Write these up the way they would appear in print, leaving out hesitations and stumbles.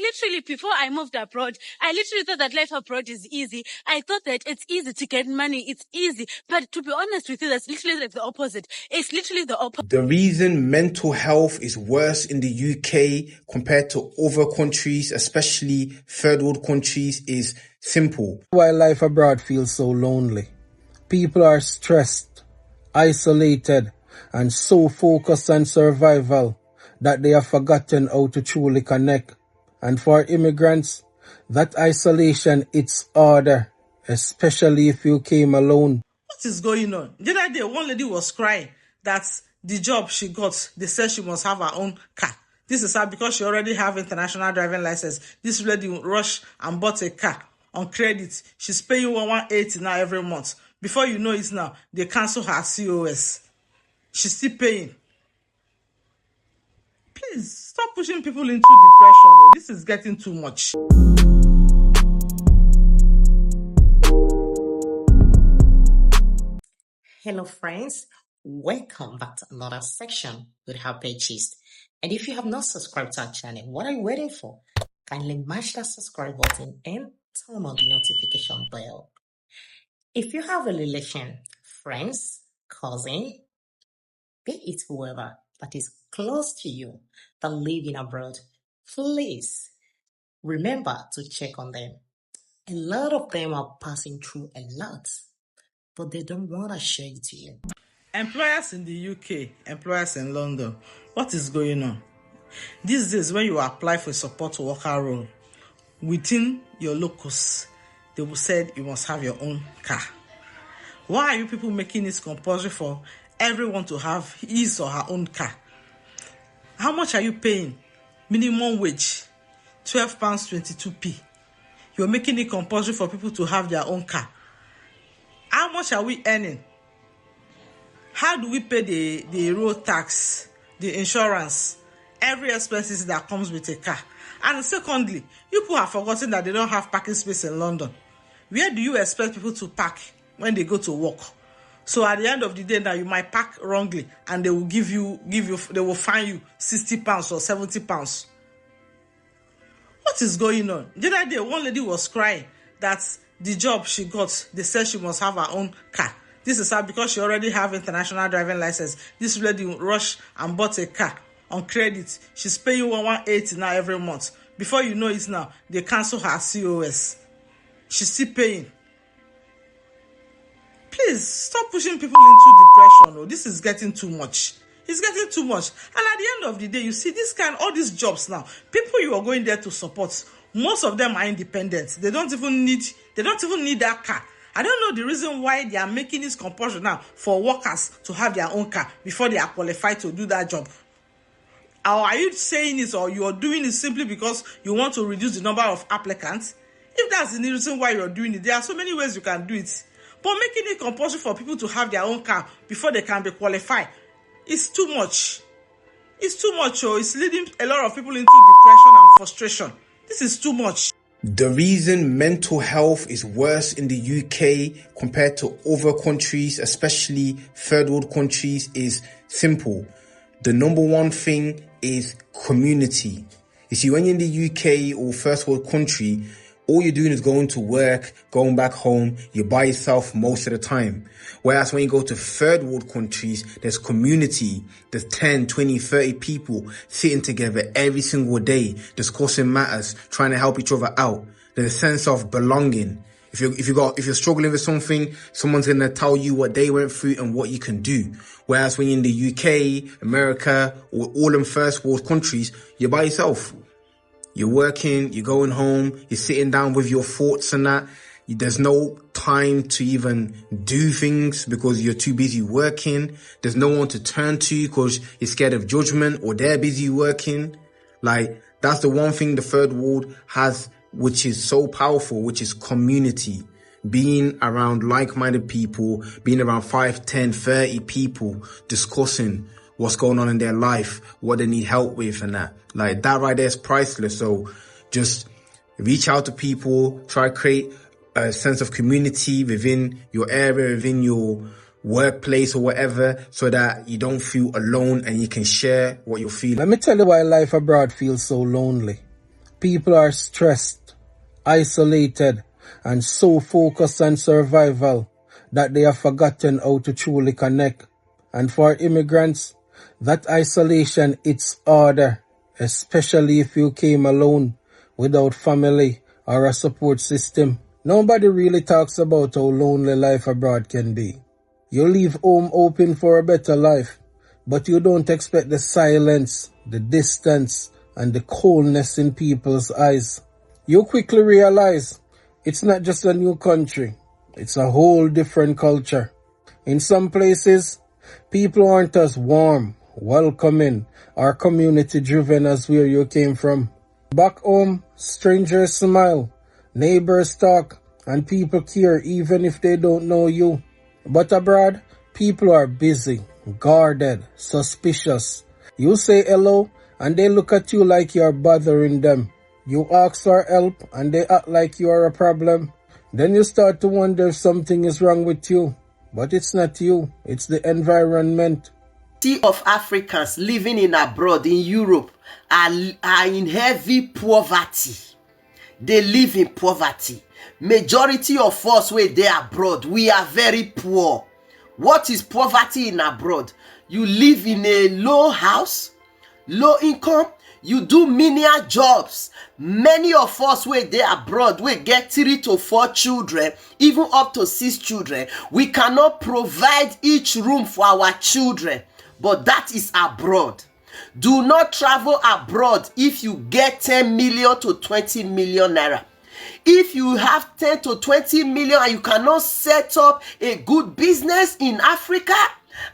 literally, before I moved abroad, I literally thought that life abroad is easy. I thought that it's easy to get money. It's easy. But to be honest with you, that's literally like the opposite. It's literally the opposite. The reason mental health is worse in the UK compared to other countries, especially third world countries, is simple. Why life abroad feels so lonely. People are stressed, isolated, and so focused on survival that they have forgotten how to truly connect. And for immigrants, that isolation it's harder, especially if you came alone. What is going on? The other day, one lady was crying that the job she got, they said she must have her own car. This is her because she already have international driving license. This lady rushed and bought a car on credit. She's paying 180 now every month. Before you know it now, they cancel her COS. She's still paying. Please, stop pushing people into depression. This is getting too much. Hello friends, welcome back to another section with our peggi. And if you have not subscribed to our channel, what are you waiting for? Kindly mash that subscribe button and turn on the notification bell. If you have a relation, friends, cousin, be it whoever that is close to you that live in abroad, please remember to check on them. A lot of them are passing through a lot, but they don't want to share it to you. Employers in the UK, employers in London, what is going on? These days, when you apply for a support worker role, within your locus, they will say you must have your own car. Why are you people making it compulsory for everyone to have his or her own car? How much are you paying? Minimum wage, £12.22p. You're making it compulsory for people to have their own car. How much are we earning? How do we pay the road tax, the insurance, every expenses that comes with a car? And secondly, you people have forgotten that they don't have parking space in London. Where do you expect people to park when they go to work? So at the end of the day, now you might park wrongly, and they will they will fine you £60 or £70. What is going on? The other day, one lady was crying that the job she got, they said she must have her own car. This is her because she already have international driving license. This lady rushed and bought a car on credit. She's paying 180 now every month. Before you know it now, they cancel her COS. She's still paying. Please, stop pushing people into depression. This is getting too much. It's getting too much. And at the end of the day, you see all these jobs now, people you are going there to support, most of them are independent. They don't even need that car. I don't know the reason why they are making this compulsion now for workers to have their own car before they are qualified to do that job. Or are you saying this, or you are doing it simply because you want to reduce the number of applicants? If that's the reason why you're doing it, there are so many ways you can do it. But making it compulsory for people to have their own car before they can be qualified, it's too much. It's too much. It's leading a lot of people into depression and frustration. This is too much. The reason mental health is worse in the UK compared to other countries, especially third world countries, is simple. The number one thing is community. You see, when you're in the UK or first world country, all you're doing is going to work, going back home, you're by yourself most of the time. Whereas when you go to third world countries, there's community, there's 10, 20, 30 people sitting together every single day, discussing matters, trying to help each other out. There's a sense of belonging. If you're struggling with something, someone's going to tell you what they went through and what you can do. Whereas when you're in the UK, America, or all in first world countries, you're by yourself. You're working, you're going home, you're sitting down with your thoughts and that. There's no time to even do things because you're too busy working. There's no one to turn to because you're scared of judgment or they're busy working. Like, that's the one thing the third world has, which is so powerful, which is community. Being around like-minded people, being around 5, 10, 30 people discussing what's going on in their life, what they need help with and that. Like, that right there is priceless. So just reach out to people, try to create a sense of community within your area, within your workplace or whatever, so that you don't feel alone and you can share what you're feeling. Let me tell you why life abroad feels so lonely. People are stressed, isolated, and so focused on survival that they have forgotten how to truly connect. And for immigrants, that isolation hits harder, especially if you came alone, without family or a support system. Nobody really talks about how lonely life abroad can be. You leave home hoping for a better life, but you don't expect the silence, the distance, and the coldness in people's eyes. You quickly realize it's not just a new country, it's a whole different culture. In some places, people aren't as warm, welcoming, or community-driven as where you came from. Back home, strangers smile, neighbors talk, and people care even if they don't know you. But abroad, people are busy, guarded, suspicious. You say hello, and they look at you like you're bothering them. You ask for help, and they act like you are a problem. Then you start to wonder if something is wrong with you. But it's not you, it's the environment. Of Africans living in abroad in Europe are in heavy poverty. They live in poverty. Majority of us wey dey abroad, we are very poor. What is poverty in abroad? You live in a low house, low income, you do menial jobs. Many of us wey dey abroad, we get 3 to 4 children, even up to 6 children. We cannot provide each room for our children, but that is abroad. Do not travel abroad if you get 10 million to 20 million naira. If you have 10 to 20 million and you cannot set up a good business in Africa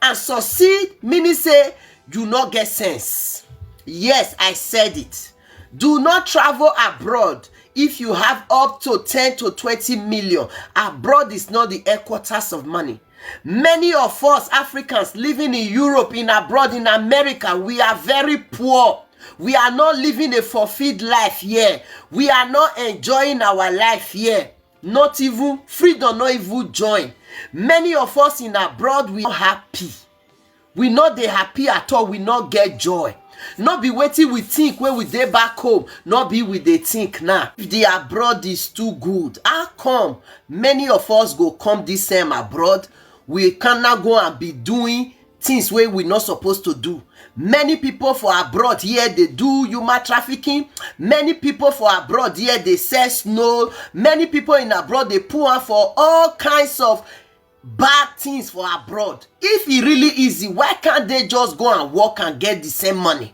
and succeed, meaning say you not get sense. Yes, I said it. Do not travel abroad if you have up to 10 to 20 million. Abroad is not the headquarters of money. Many of us Africans living in Europe, in abroad, in America, we are very poor. We are not living a fulfilled life here. We are not enjoying our life here. Not even freedom, not even joy. Many of us in abroad, we are happy. We not dey happy at all. We not get joy. Not be waiting we think when we dey back home. Not be with they think now. If the abroad is too good, how come many of us go come this same abroad? We cannot go and be doing things where we not supposed to do. Many people for abroad here, they do human trafficking. Many people for abroad here, they sell snow. Many people in abroad, they pull on for all kinds of bad things for abroad. If it really easy, why can't they just go and work and get the same money?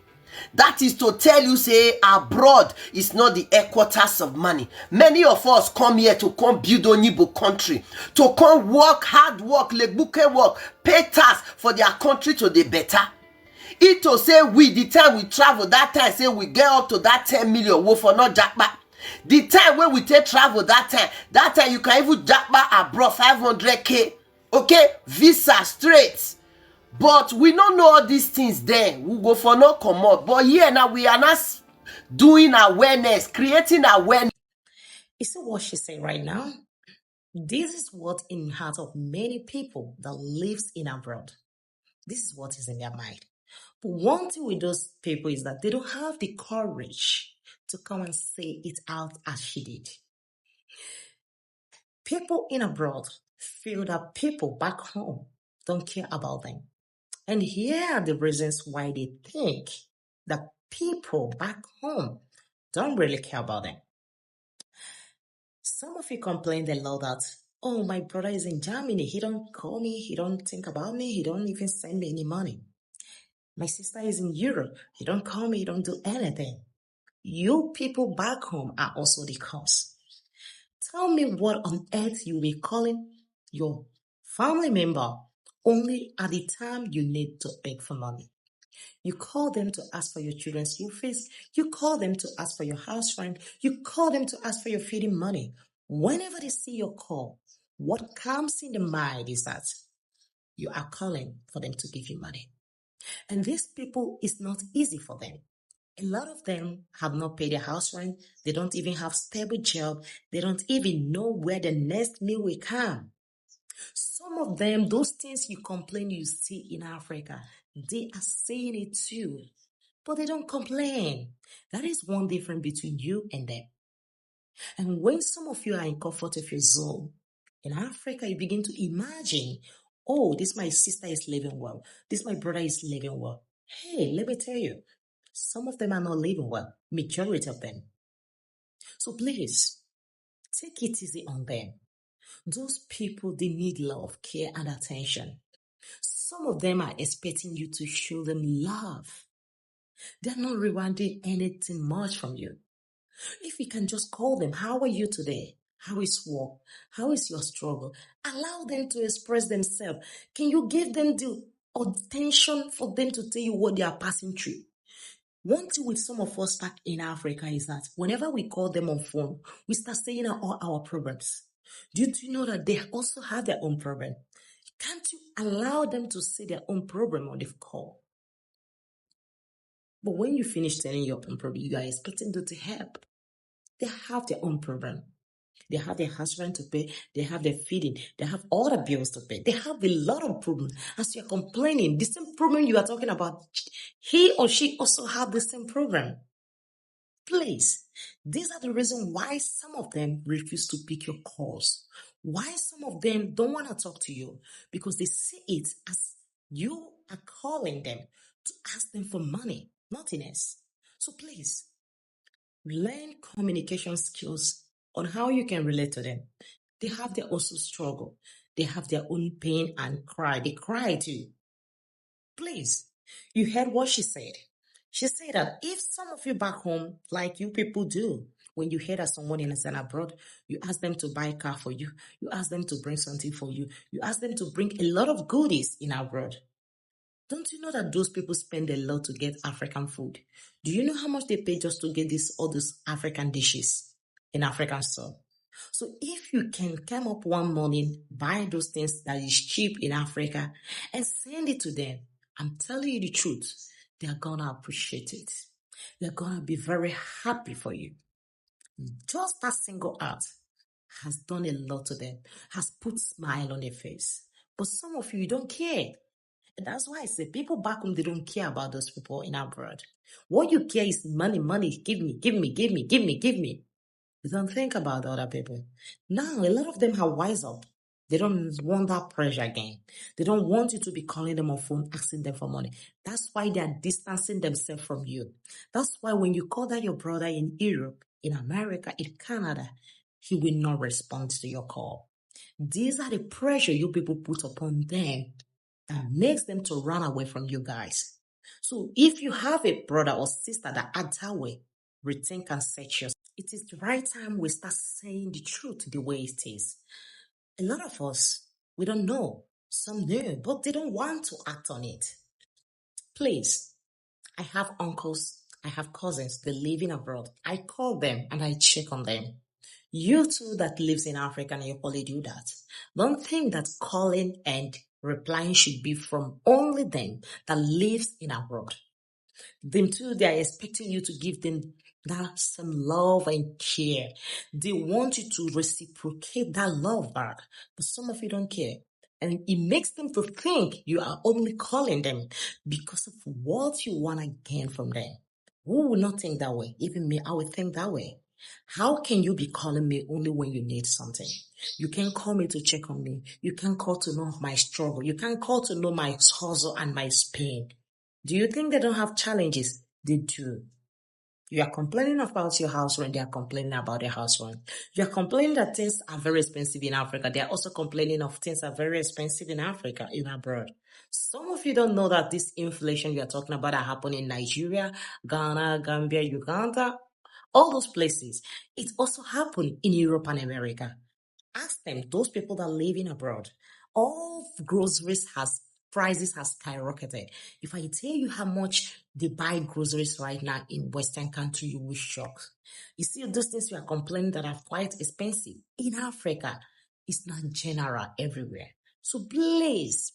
That is to tell you, say, abroad is not the headquarters of money. Many of us come here to come build Onibo country, to come work, hard work, lebuke work, pay tax for their country to the better. It to say we, the time we travel, that time say we get up to that 10 million, we for not jackpot. The time when we take travel, that time you can even jackpot abroad 500k, okay, visa straight. But we don't know all these things then. We go for no come up. But here now we are not doing awareness, creating awareness. You see what she said right now? This is what in the heart of many people that lives in abroad. This is what is in their mind. But one thing with those people is that they don't have the courage to come and say it out as she did. People in abroad feel that people back home don't care about them. And here are the reasons why they think that people back home don't really care about them. Some of you complained a lot that, oh, my brother is in Germany. He don't call me. He don't think about me. He don't even send me any money. My sister is in Europe. He don't call me. He don't do anything. You people back home are also the cause. Tell me what on earth you'll be calling your family member only at the time you need to beg for money. You call them to ask for your children's school fees. You call them to ask for your house rent. You call them to ask for your feeding money. Whenever they see your call, what comes in the mind is that you are calling for them to give you money. And these people, it's not easy for them. A lot of them have not paid their house rent. They don't even have stable job. They don't even know where the next meal will come. Some of them, those things you complain you see in Africa, they are saying it too. but they don't complain. That is one difference between you and them. And when some of you are in comfort of your zone, in Africa, you begin to imagine, oh, this my sister is living well. This my brother is living well. Hey, let me tell you, some of them are not living well. Majority of them. So please, take it easy on them. Those people, they need love, care, and attention. Some of them are expecting you to show them love. They're not rewarding anything much from you. If you can just call them, how are you today? How is work? How is your struggle? Allow them to express themselves. Can you give them the attention for them to tell you what they are passing through? One thing with some of us back in Africa is that whenever we call them on phone, we start saying all our problems. Do you know that they also have their own problem? Can't you allow them to say their own problem on the call? But when you finish telling your own problem, you are expecting them to help. They have their own problem. They have their husband to pay. They have their feeding. They have all the bills to pay. They have a lot of problems. As you're complaining, the same problem you are talking about, he or she also have the same problem. Please, these are the reasons why some of them refuse to pick your calls. Why some of them don't want to talk to you, because they see it as you are calling them to ask them for money, nothing else. So please, learn communication skills on how you can relate to them. They have their own struggle. They have their own pain and cry. They cry too. Please, you heard what she said. She said that if some of you back home, like you people do, when you hear that someone is abroad, you ask them to buy a car for you. You ask them to bring something for you. You ask them to bring a lot of goodies in abroad. Don't you know that those people spend a lot to get African food? Do you know how much they pay just to get all those African dishes in African store? So if you can come up one morning, buy those things that is cheap in Africa and send it to them, I'm telling you the truth, they're gonna appreciate it. They're gonna be very happy for you. Just that single act has done a lot to them, has put smile on their face. But some of you don't care. And that's why I say people back home, they don't care about those people in abroad. What you care is money, money, give me, give me, give me, give me, give me. You don't think about the other people. Now, a lot of them have wise up. They don't want that pressure again. They don't want you to be calling them on phone, asking them for money. That's why they are distancing themselves from you. That's why when you call that your brother in Europe, in America, in Canada, he will not respond to your call. These are the pressure you people put upon them that makes them to run away from you guys. So if you have a brother or sister that act that way, rethink and set yourself. It is the right time we start saying the truth the way it is. A lot of us, we don't know. Some know, but they don't want to act on it. Please, I have uncles, I have cousins, they live in abroad. I call them and I check on them. You too that lives in Africa and you probably do that. Don't think that calling and replying should be from only them that lives in abroad. Them too, they are expecting you to give them that some love and care. They want you to reciprocate that love back. But some of you don't care. And it makes them to think you are only calling them because of what you want to gain from them. Who will not think that way? Even me, I will think that way. How can you be calling me only when you need something? You can't call me to check on me. You can't call to know my struggle. You can't call to know my hustle and my pain. Do you think they don't have challenges? They do. You are complaining about your house rent. They are complaining about their house rent. You are complaining that things are very expensive in Africa. They are also complaining of things are very expensive in Africa, in abroad. Some of you don't know that this inflation you are talking about are happening in Nigeria, Ghana, Gambia, Uganda, all those places. It also happened in Europe and America. Ask them, those people that live in abroad, all groceries prices has skyrocketed. If I tell you how much they buy groceries right now in Western country, you will shock. You see, those things you are complaining that are quite expensive in Africa, it's not general everywhere. So please,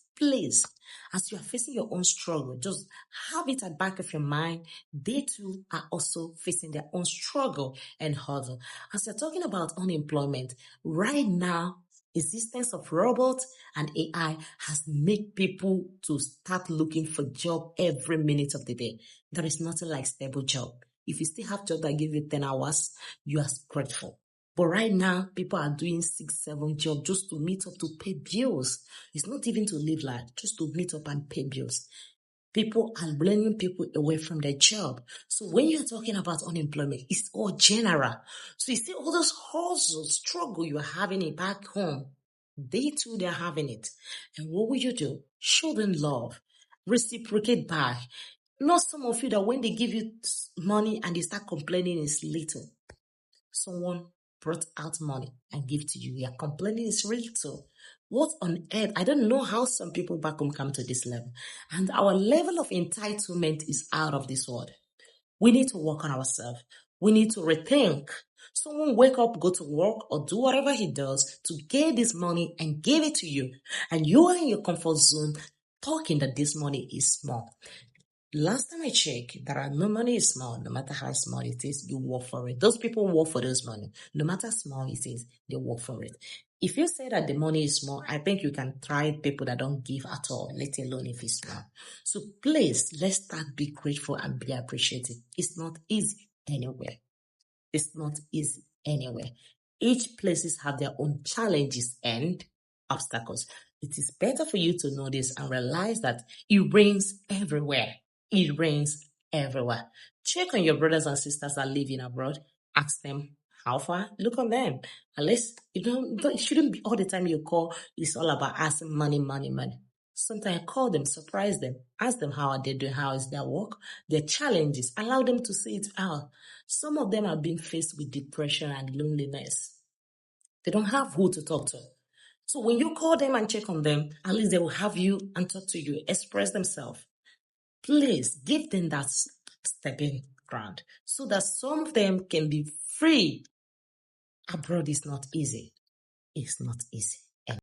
as you are facing your own struggle, just have it at the back of your mind. They too are also facing their own struggle and hurdle. As you're talking about unemployment, right now, Existence of robots and AI has made people to start looking for job every minute of the day. There is nothing like stable job. If you still have job that give you 10 hours, you are grateful. But right now, people are doing 6, 7 jobs just to meet up to pay bills. It's not even to live life, just to meet up and pay bills. People are blaming people away from their job. So when you're talking about unemployment, it's all general. So you see all those hustles, struggle you're having it back home. They too, they're having it. And what will you do? Show them love. Reciprocate back. Not some of you that when they give you money and they start complaining it's little. Someone brought out money and give to you. You're complaining it's little. What on earth? I don't know how some people back home come to this level. And our level of entitlement is out of this world. We need to work on ourselves. We need to rethink. Someone wake up, go to work, or do whatever he does to get this money and give it to you. And you are in your comfort zone talking that this money is small. Last time I checked, there are no money is small, no matter how small it is, you work for it. Those people work for those money. No matter small it is, they work for it. If you say that the money is small, I think you can try people that don't give at all, let alone if it's small. So please, let's start be grateful and be appreciative. It's not easy anywhere. It's not easy anywhere. Each places have their own challenges and obstacles. It is better for you to know this and realize that it rains everywhere. It rains everywhere. Check on your brothers and sisters that are living abroad. Ask them how far. Look on them. At least it shouldn't be all the time you call. It's all about asking money, money, money. Sometimes call them, surprise them, ask them how are they doing, how is their work, their challenges. Allow them to see it out. Some of them are being faced with depression and loneliness. They don't have who to talk to. So when you call them and check on them, at least they will have you and talk to you, express themselves. Please give them that stepping ground so that some of them can be free. Abroad is not easy. It's not easy.